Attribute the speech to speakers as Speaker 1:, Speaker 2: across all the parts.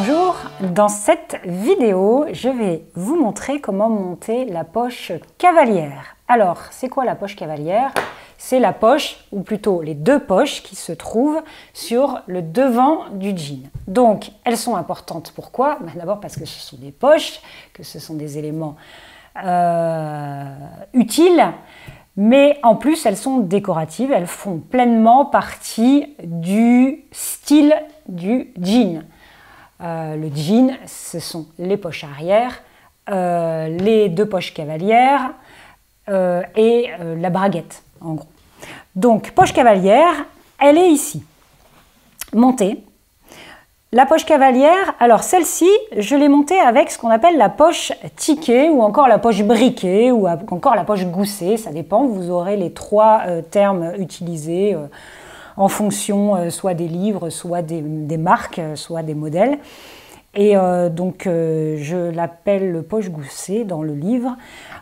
Speaker 1: Bonjour, dans cette vidéo, je vais vous montrer comment monter la poche cavalière. Alors, c'est quoi la poche cavalière? C'est la poche, ou plutôt les deux poches qui se trouvent sur le devant du jean. Donc, elles sont importantes. Pourquoi? D'abord parce que ce sont des poches, que ce sont des éléments utiles, mais en plus, elles sont décoratives, elles font pleinement partie du style du jean. Le jean, ce sont les poches arrière, les deux poches cavalières et la braguette, en gros. Donc, poche cavalière, elle est ici, montée. La poche cavalière, alors celle-ci, je l'ai montée avec ce qu'on appelle la poche tiquée ou encore la poche briquée ou encore la poche goussée, ça dépend, vous aurez les trois termes utilisés en fonction soit des livres, soit des marques, soit des modèles. Et donc je l'appelle poche goussée dans le livre.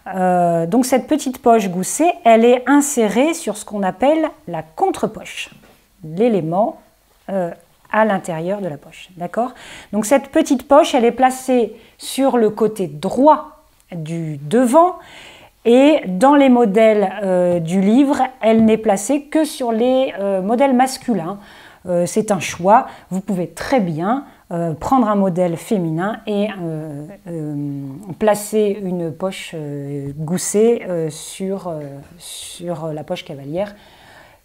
Speaker 1: Donc cette petite poche goussée, elle est insérée sur ce qu'on appelle la contre-poche, l'élément à l'intérieur de la poche, d'accord? Donc cette petite poche, elle est placée sur le côté droit du devant et dans les modèles du livre, elle n'est placée que sur les modèles masculins. C'est un choix, vous pouvez très bien prendre un modèle féminin et placer une poche goussée sur la poche cavalière.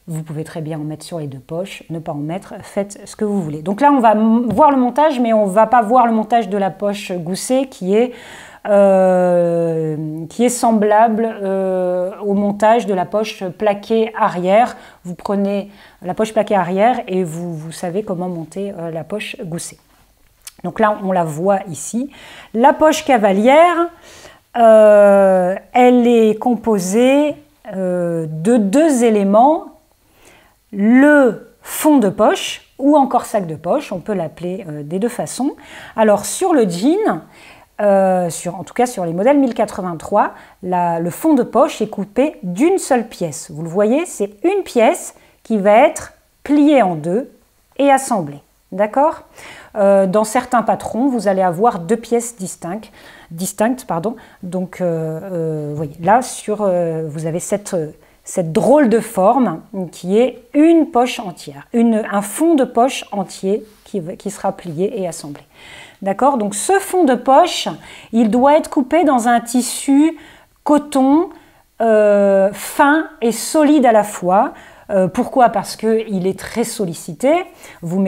Speaker 1: Vous pouvez très bien en mettre sur les deux poches, ne pas en mettre, faites ce que vous voulez. Donc là, on va voir le montage, mais on ne va pas voir le montage de la poche goussée qui est semblable au montage de la poche plaquée arrière. Vous prenez la poche plaquée arrière et vous savez comment monter la poche goussée. Donc là, on la voit ici. La poche cavalière, elle est composée de deux éléments. Le fond de poche ou encore sac de poche, on peut l'appeler des deux façons. Alors sur le jean, en tout cas sur les modèles 1083, le fond de poche est coupé d'une seule pièce. Vous le voyez, c'est une pièce qui va être pliée en deux et assemblée. D'accord? Dans certains patrons, vous allez avoir deux pièces distinctes. Donc, voyez, là, vous avez cette drôle de forme qui est une poche entière, un fond de poche entier qui sera plié et assemblé. D'accord? Donc ce fond de poche, il doit être coupé dans un tissu coton fin et solide à la fois. Pourquoi? Parce qu'il est très sollicité. Vous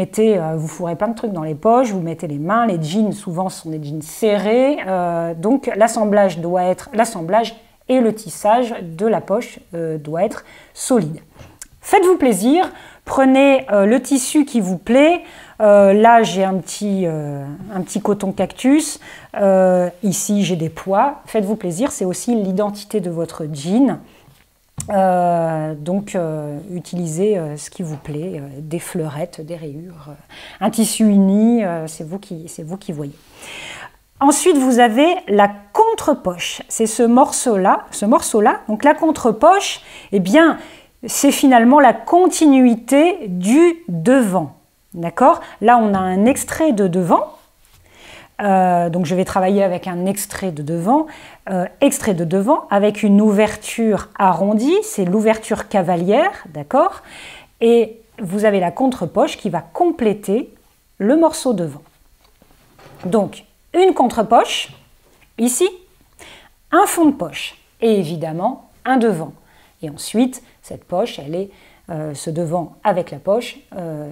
Speaker 1: fourrez plein de trucs dans les poches, vous mettez les mains, les jeans souvent sont des jeans serrés. Donc l'assemblage et le tissage de la poche doit être solide. Faites-vous plaisir, prenez le tissu qui vous plaît. Là, j'ai un petit coton cactus. Ici, j'ai des pois. Faites-vous plaisir, c'est aussi l'identité de votre jean. Donc, utilisez ce qui vous plaît, des fleurettes, des rayures, un tissu uni, c'est vous qui voyez. Ensuite, vous avez la contre-poche. C'est ce morceau-là. Donc, la contre-poche, eh bien, c'est finalement la continuité du devant. D'accord? Là, on a un extrait de devant. Donc, je vais travailler avec un extrait de devant avec une ouverture arrondie. C'est l'ouverture cavalière, d'accord? Et vous avez la contre-poche qui va compléter le morceau devant. Donc, une contre-poche, ici, un fond de poche et évidemment un devant. Et ensuite, cette poche, ce devant avec la poche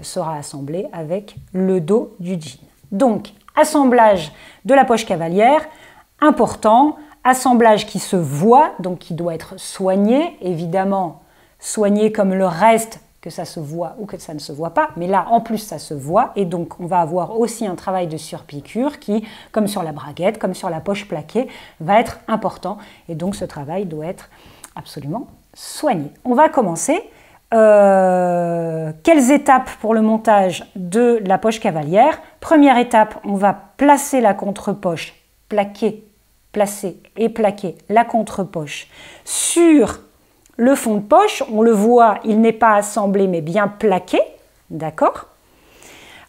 Speaker 1: sera assemblé avec le dos du jean. Donc, assemblage de la poche cavalière, important, assemblage qui se voit, donc qui doit être soigné, évidemment soigné comme le reste, que ça se voit ou que ça ne se voit pas, mais là en plus ça se voit et donc on va avoir aussi un travail de surpiqûre qui, comme sur la braguette, comme sur la poche plaquée, va être important et donc ce travail doit être absolument soigné. On va commencer. Quelles étapes pour le montage de la poche cavalière? Première étape, on va placer la contre-poche, placer et plaquer la contre-poche sur le fond de poche. On le voit, il n'est pas assemblé mais bien plaqué, d'accord?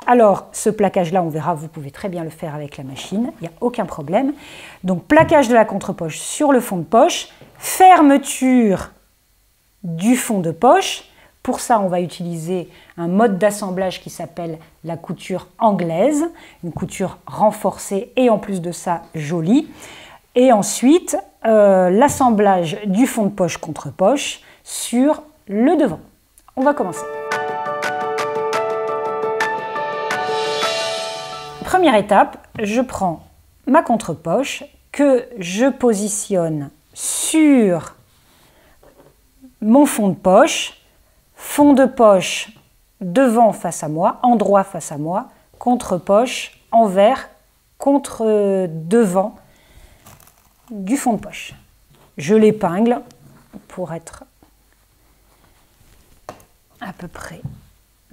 Speaker 1: Alors, ce plaquage-là, on verra, vous pouvez très bien le faire avec la machine, il n'y a aucun problème. Donc, plaquage de la contre-poche sur le fond de poche, fermeture du fond de poche. Pour ça, on va utiliser un mode d'assemblage qui s'appelle la couture anglaise, une couture renforcée et en plus de ça, jolie. Et ensuite, l'assemblage du fond de poche contre poche sur le devant. On va commencer. Première étape, je prends ma contre-poche que je positionne sur mon fond de poche devant face à moi, endroit face à moi, contre-poche, envers, contre devant du fond de poche. Je l'épingle pour être à peu près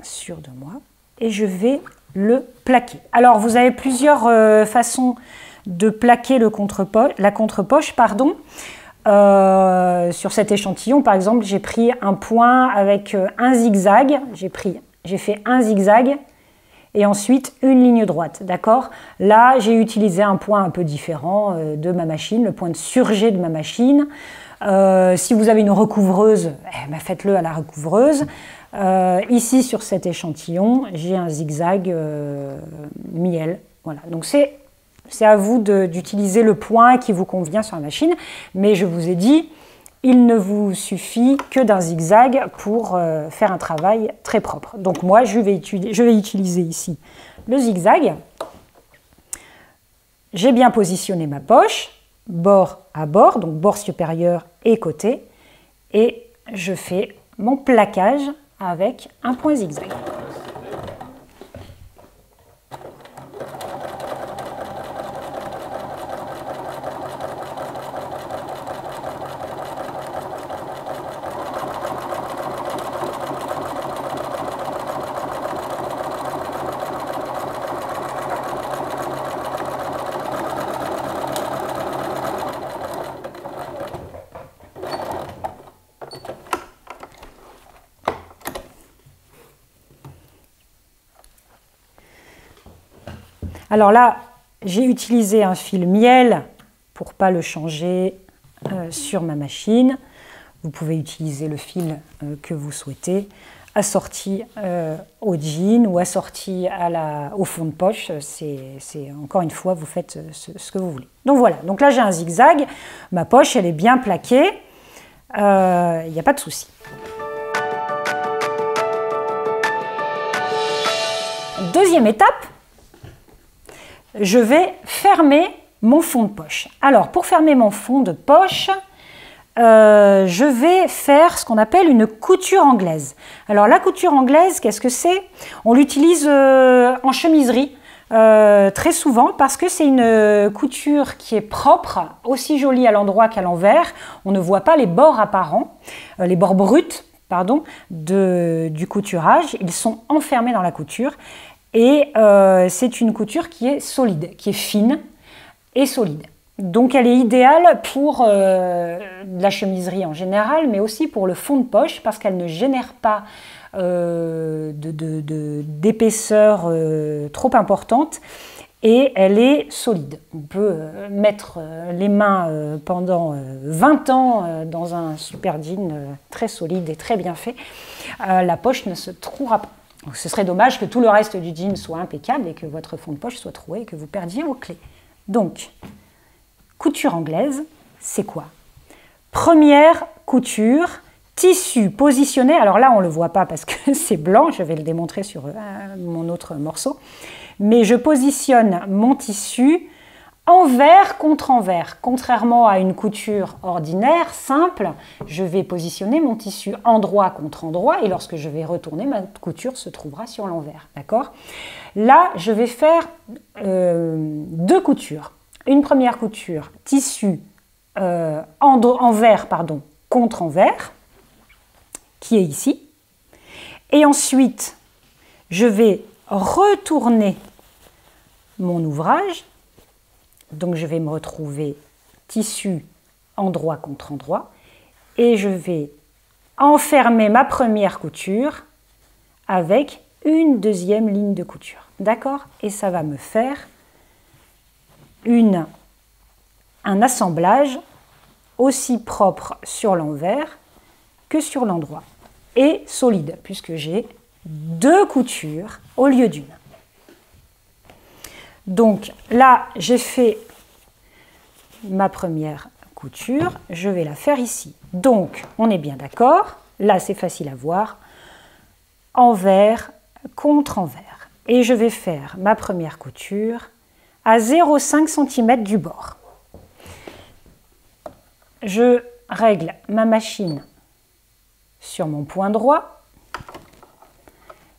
Speaker 1: sûr de moi et je vais le plaquer. Alors vous avez plusieurs façons de plaquer la contre-poche. Sur cet échantillon, par exemple, j'ai pris un point avec un zigzag, j'ai fait un zigzag et ensuite une ligne droite, d'accord? Là, j'ai utilisé un point un peu différent de ma machine, le point de surjet de ma machine. Si vous avez une recouvreuse, faites-le à la recouvreuse. Ici, sur cet échantillon, j'ai un zigzag miel. Voilà, donc c'est à vous d'utiliser le point qui vous convient sur la machine. Mais je vous ai dit, il ne vous suffit que d'un zigzag pour faire un travail très propre. Donc moi, je vais utiliser ici le zigzag. J'ai bien positionné ma poche, bord à bord, donc bord supérieur et côté. Et je fais mon plaquage avec un point zigzag. Alors là, j'ai utilisé un fil miel pour ne pas le changer sur ma machine. Vous pouvez utiliser le fil que vous souhaitez, assorti au jean ou assorti au fond de poche. C'est encore une fois, vous faites ce que vous voulez. Donc voilà, donc là j'ai un zigzag, ma poche elle est bien plaquée, il n'y a pas de souci. Deuxième étape, je vais fermer mon fond de poche. Alors, pour fermer mon fond de poche, je vais faire ce qu'on appelle une couture anglaise. Alors, la couture anglaise, qu'est-ce que c'est? On l'utilise en chemiserie très souvent parce que c'est une couture qui est propre, aussi jolie à l'endroit qu'à l'envers. On ne voit pas les bords apparents, les bords bruts, pardon, du couturage. Ils sont enfermés dans la couture. Et c'est une couture qui est solide, qui est fine et solide. Donc elle est idéale pour la chemiserie en général, mais aussi pour le fond de poche, parce qu'elle ne génère pas d'épaisseur trop importante et elle est solide. On peut mettre les mains pendant 20 ans dans un super jean très solide et très bien fait. La poche ne se trouera pas. Donc, ce serait dommage que tout le reste du jean soit impeccable et que votre fond de poche soit troué et que vous perdiez vos clés. Donc, couture anglaise, c'est quoi? Première couture, tissu positionné. Alors là, on ne le voit pas parce que c'est blanc. Je vais le démontrer sur mon autre morceau. Mais je positionne mon tissu envers contre envers. Contrairement à une couture ordinaire, simple, je vais positionner mon tissu endroit contre endroit et lorsque je vais retourner, ma couture se trouvera sur l'envers. D'accord? Là, je vais faire deux coutures. Une première couture, tissu envers, contre envers, qui est ici. Et ensuite, je vais retourner mon ouvrage. Donc je vais me retrouver tissu endroit contre endroit et je vais enfermer ma première couture avec une deuxième ligne de couture. d'accord? Et ça va me faire un assemblage aussi propre sur l'envers que sur l'endroit et solide, puisque j'ai 2 coutures au lieu d'une. Donc là, j'ai fait ma première couture, je vais la faire ici. Donc, on est bien d'accord, là c'est facile à voir, envers contre envers. Et je vais faire ma première couture à 0,5 cm du bord. Je règle ma machine sur mon point droit.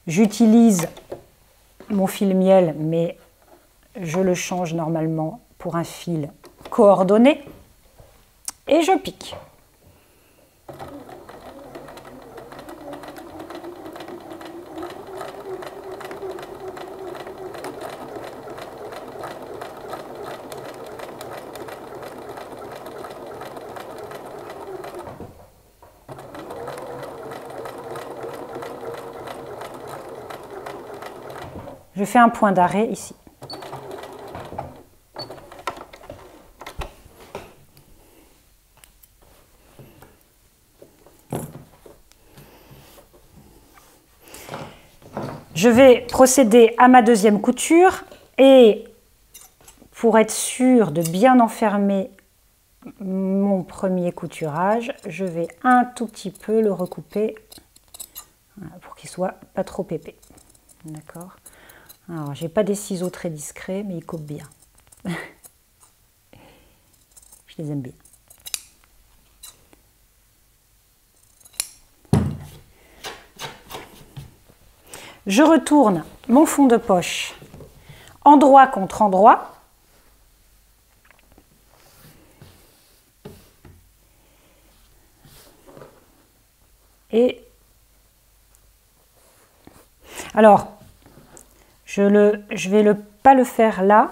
Speaker 1: J'utilise mon fil miel, mais je le change normalement pour un fil coordonné. Et je pique. Je fais un point d'arrêt ici. Je vais procéder à ma deuxième couture et pour être sûr de bien enfermer mon premier couturage, je vais un tout petit peu le recouper pour qu'il soit pas trop épais. D'accord? Alors, j'ai pas des ciseaux très discrets, mais ils coupent bien. Je les aime bien. Je retourne mon fond de poche endroit contre endroit. Et alors, je vais pas le faire là,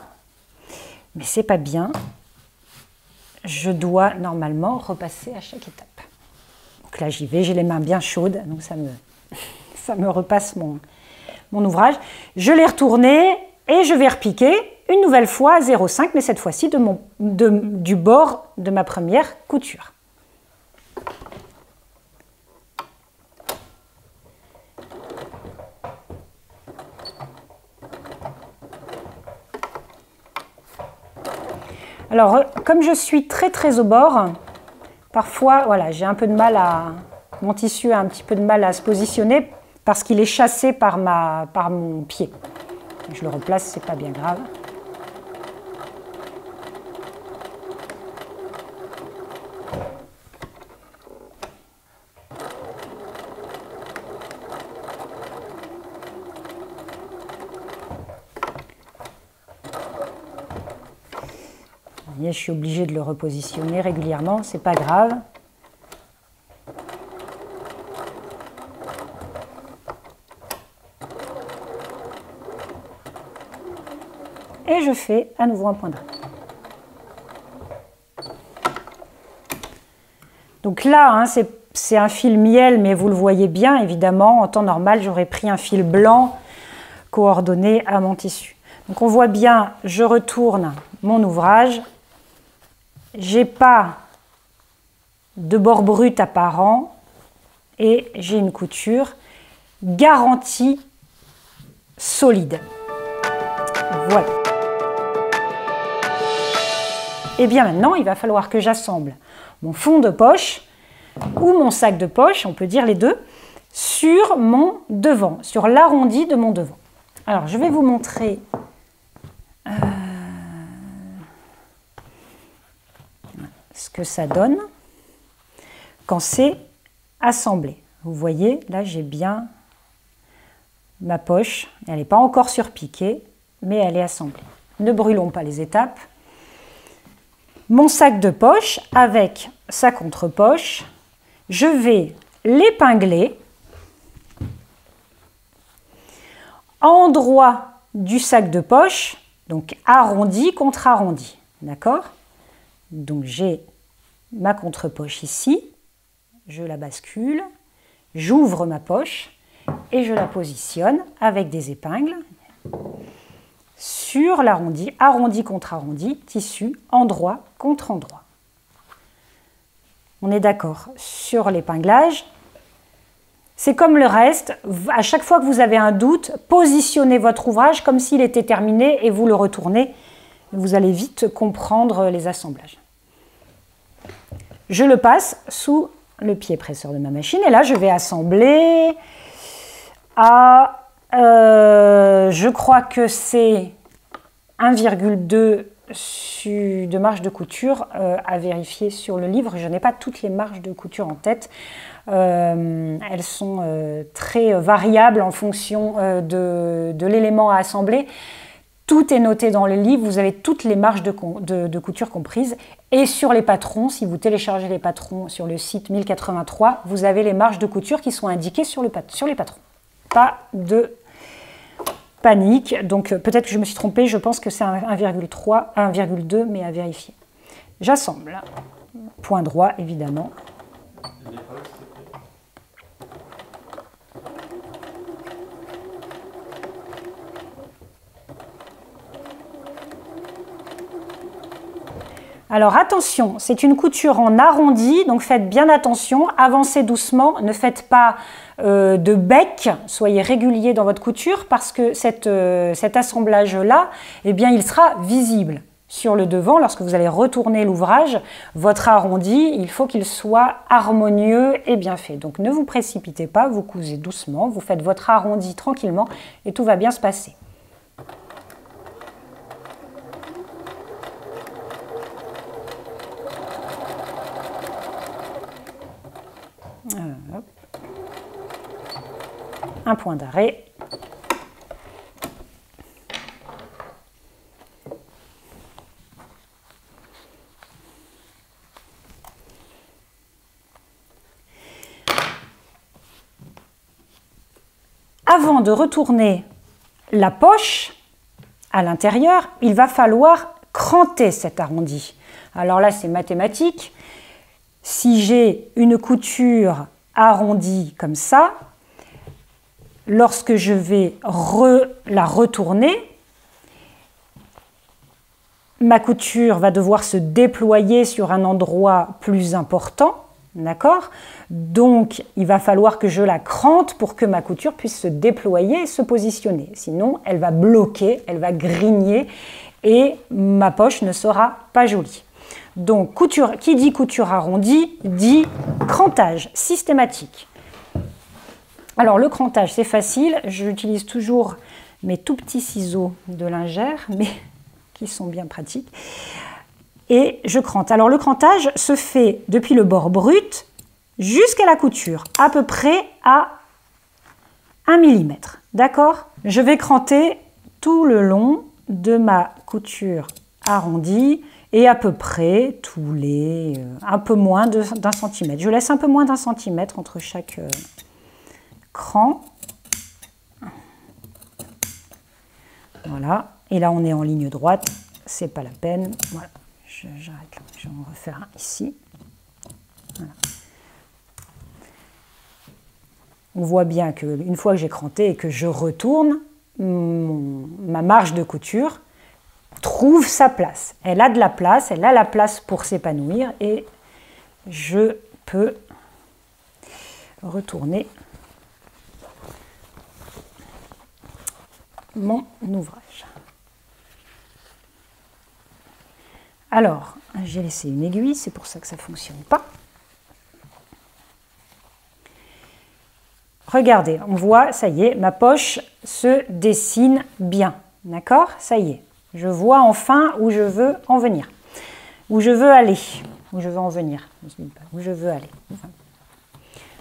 Speaker 1: mais c'est pas bien. Je dois normalement repasser à chaque étape. Donc là, j'y vais, j'ai les mains bien chaudes, donc ça me repasse mon ouvrage. Je l'ai retourné et je vais repiquer une nouvelle fois à 0,5, mais cette fois-ci du bord de ma première couture. Alors, comme je suis très au bord, parfois, voilà, j'ai un peu de mal mon tissu a un petit peu de mal à se positionner parce qu'il est chassé par mon pied. Je le replace, c'est pas bien grave. Je suis obligée de le repositionner régulièrement, c'est pas grave. Et je fais à nouveau un point d'arrêt. Donc là, hein, c'est un fil miel, mais vous le voyez bien, évidemment, en temps normal, j'aurais pris un fil blanc coordonné à mon tissu. Donc on voit bien, je retourne mon ouvrage. J'ai pas de bord brut apparent et j'ai une couture garantie solide. Voilà. Et bien maintenant, il va falloir que j'assemble mon fond de poche ou mon sac de poche, on peut dire les deux, sur mon devant, sur l'arrondi de mon devant. Alors, je vais vous montrer ce que ça donne quand c'est assemblé. Vous voyez, là, j'ai bien ma poche. Elle n'est pas encore surpiquée, mais elle est assemblée. Ne brûlons pas les étapes. Mon sac de poche avec sa contre-poche, je vais l'épingler endroit du sac de poche, donc arrondi contre arrondi, d'accord? Donc j'ai ma contre-poche ici, je la bascule, j'ouvre ma poche et je la positionne avec des épingles. sur l'arrondi, arrondi contre arrondi, tissu, endroit contre endroit. On est d'accord sur l'épinglage. C'est comme le reste, à chaque fois que vous avez un doute, positionnez votre ouvrage comme s'il était terminé et vous le retournez. Vous allez vite comprendre les assemblages. Je le passe sous le pied presseur de ma machine et là je vais assembler à, je crois que c'est 1,2 de marge de couture à vérifier sur le livre. Je n'ai pas toutes les marges de couture en tête. Elles sont très variables en fonction de l'élément à assembler. Tout est noté dans le livre, vous avez toutes les marges de couture comprises. Et sur les patrons, si vous téléchargez les patrons sur le site 1083, vous avez les marges de couture qui sont indiquées sur les patrons. Pas de panique. Donc peut-être que je me suis trompée, je pense que c'est 1,3, 1,2, mais à vérifier. J'assemble. Point droit, évidemment. Alors attention, c'est une couture en arrondi, donc faites bien attention, avancez doucement, ne faites pas de bec, soyez régulier dans votre couture parce que cet assemblage-là, eh bien, il sera visible sur le devant. Lorsque vous allez retourner l'ouvrage, votre arrondi, il faut qu'il soit harmonieux et bien fait. Donc ne vous précipitez pas, vous cousez doucement, vous faites votre arrondi tranquillement et tout va bien se passer. Un point d'arrêt. Avant de retourner la poche à l'intérieur, il va falloir cranter cet arrondi. Alors là, c'est mathématique. Si j'ai une couture arrondie comme ça, lorsque je vais la retourner, ma couture va devoir se déployer sur un endroit plus important, d'accord? Donc, il va falloir que je la crante pour que ma couture puisse se déployer et se positionner. Sinon, elle va bloquer, elle va grigner et ma poche ne sera pas jolie. Donc, qui dit couture arrondie, dit crantage systématique. Alors, le crantage, c'est facile. J'utilise toujours mes tout petits ciseaux de lingère, mais qui sont bien pratiques. Et je crante. Alors, le crantage se fait depuis le bord brut jusqu'à la couture, à peu près à 1 mm. D'accord? Je vais cranter tout le long de ma couture arrondie et à peu près tous les un peu moins d'un centimètre. Je laisse un peu moins d'un centimètre entre chaque cran. Voilà. Et là, on est en ligne droite. C'est pas la peine. Voilà. J'arrête là. Je vais en refaire un ici. Voilà. On voit bien qu'une fois que j'ai cranté et que je retourne, ma marge de couture trouve sa place. Elle a de la place, elle a la place pour s'épanouir et je peux retourner mon ouvrage. Alors, j'ai laissé une aiguille, c'est pour ça que ça ne fonctionne pas. Regardez, on voit, ça y est, ma poche se dessine bien. D'accord? Ça y est. Je vois enfin où je veux en venir. Où je veux aller. Où je veux en venir. Où je veux aller.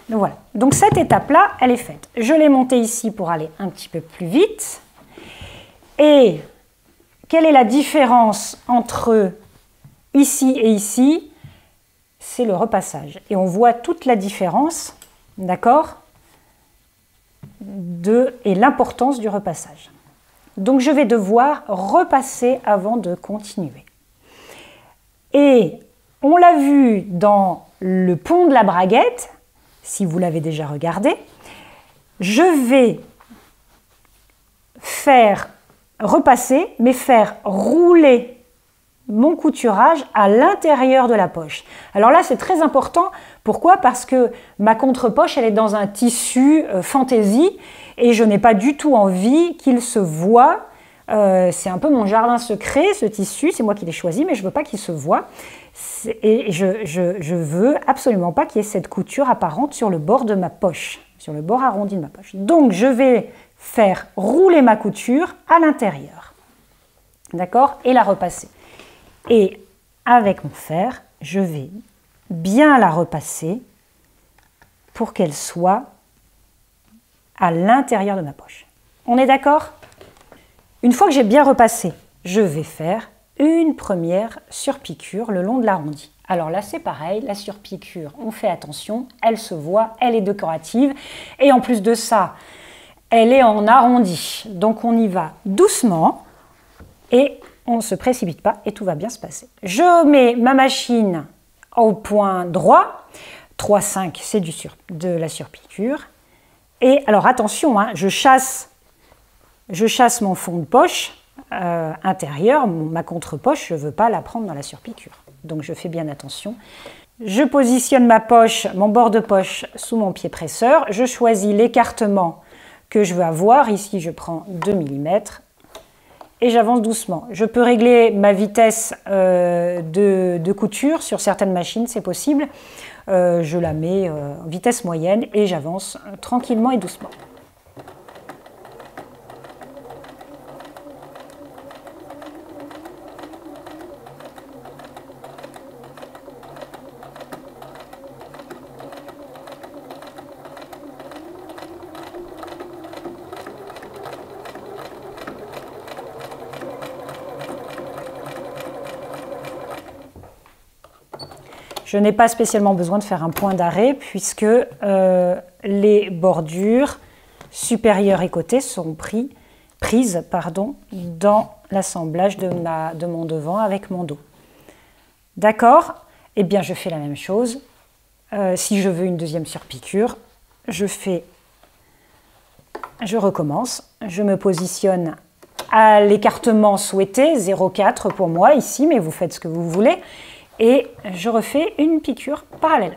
Speaker 1: Donc voilà. Donc cette étape-là, elle est faite. Je l'ai montée ici pour aller un petit peu plus vite. Et quelle est la différence entre ici et ici? C'est le repassage. Et on voit toute la différence, d'accord, et l'importance du repassage. Donc je vais devoir repasser avant de continuer. Et on l'a vu dans le pont de la braguette, si vous l'avez déjà regardé, je vais faire repasser, mais faire rouler mon couturage à l'intérieur de la poche. Alors là, c'est très important. Pourquoi? Parce que ma contre-poche, elle est dans un tissu fantaisie et je n'ai pas du tout envie qu'il se voie. C'est un peu mon jardin secret, ce tissu. C'est moi qui l'ai choisi, mais je ne veux pas qu'il se voie. Et je veux absolument pas qu'il y ait cette couture apparente sur le bord de ma poche, sur le bord arrondi de ma poche. Donc, je vais faire rouler ma couture à l'intérieur. D'accord? Et la repasser. Et avec mon fer, je vais bien la repasser pour qu'elle soit à l'intérieur de ma poche. On est d'accord? Une fois que j'ai bien repassé, je vais faire une première surpiqûre le long de l'arrondi. Alors là, c'est pareil, la surpiqûre, on fait attention, elle se voit, elle est décorative. Et en plus de ça, elle est en arrondi. Donc on y va doucement et on ne se précipite pas et tout va bien se passer. Je mets ma machine au point droit. 3,5, c'est de la surpiqûre. Et alors attention, hein, je chasse mon fond de poche intérieur, ma contre-poche, je ne veux pas la prendre dans la surpiqûre. Donc je fais bien attention. Je positionne ma poche, mon bord de poche sous mon pied presseur. Je choisis l'écartement que je veux avoir. Ici, je prends 2 mm. Et j'avance doucement. Je peux régler ma vitesse de couture. Sur certaines machines, c'est possible. Je la mets en vitesse moyenne et j'avance tranquillement et doucement. Je n'ai pas spécialement besoin de faire un point d'arrêt puisque les bordures supérieures et côtés sont prises dans l'assemblage de mon devant avec mon dos. D'accord? Eh bien, je fais la même chose. Si je veux une deuxième surpiqûre, je recommence. Je me positionne à l'écartement souhaité, 0,4 pour moi ici, mais vous faites ce que vous voulez. Et je refais une piqûre parallèle.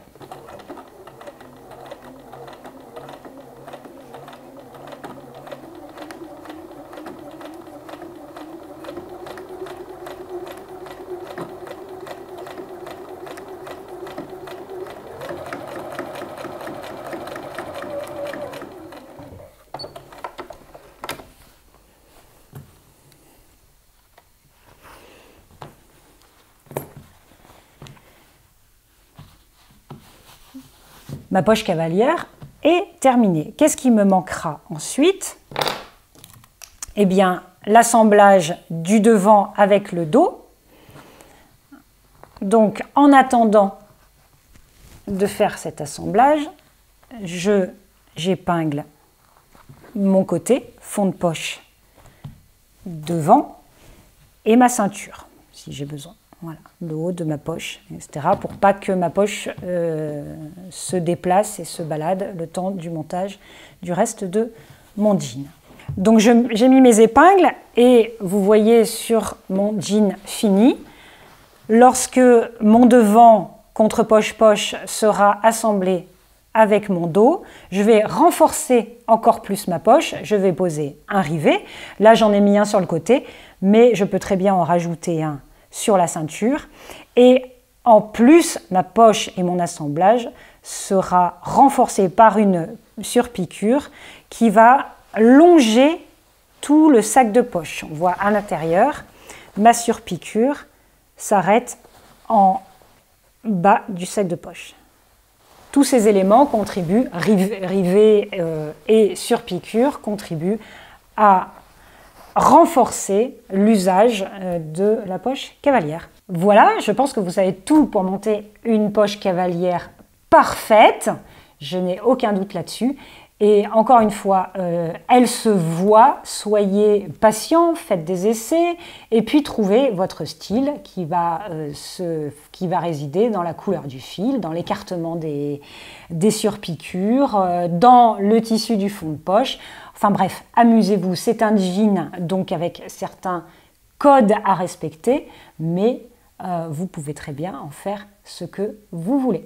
Speaker 1: Ma poche cavalière est terminée. Qu'est-ce qui me manquera ensuite? Eh bien, l'assemblage du devant avec le dos. Donc, en attendant de faire cet assemblage, j'épingle mon côté, fond de poche devant et ma ceinture, si j'ai besoin. Voilà, le haut de ma poche, etc. pour pas que ma poche se déplace et se balade le temps du montage du reste de mon jean. Donc j'ai mis mes épingles et vous voyez sur mon jean fini, lorsque mon devant contre poche-poche sera assemblé avec mon dos, je vais renforcer encore plus ma poche, je vais poser un rivet. Là j'en ai mis un sur le côté, mais je peux très bien en rajouter un sur la ceinture et en plus ma poche et mon assemblage sera renforcé par une surpiqûre qui va longer tout le sac de poche. On voit à l'intérieur, ma surpiqûre s'arrête en bas du sac de poche. Tous ces éléments contribuent, rivet et surpiqûre contribuent à renforcer l'usage de la poche cavalière. Voilà, je pense que vous savez tout pour monter une poche cavalière parfaite. Je n'ai aucun doute là-dessus. Et encore une fois, elle se voit, soyez patient, faites des essais, et puis trouvez votre style qui va résider dans la couleur du fil, dans l'écartement des surpiqûres, dans le tissu du fond de poche. Enfin bref, amusez-vous, c'est un jean donc avec certains codes à respecter, mais vous pouvez très bien en faire ce que vous voulez.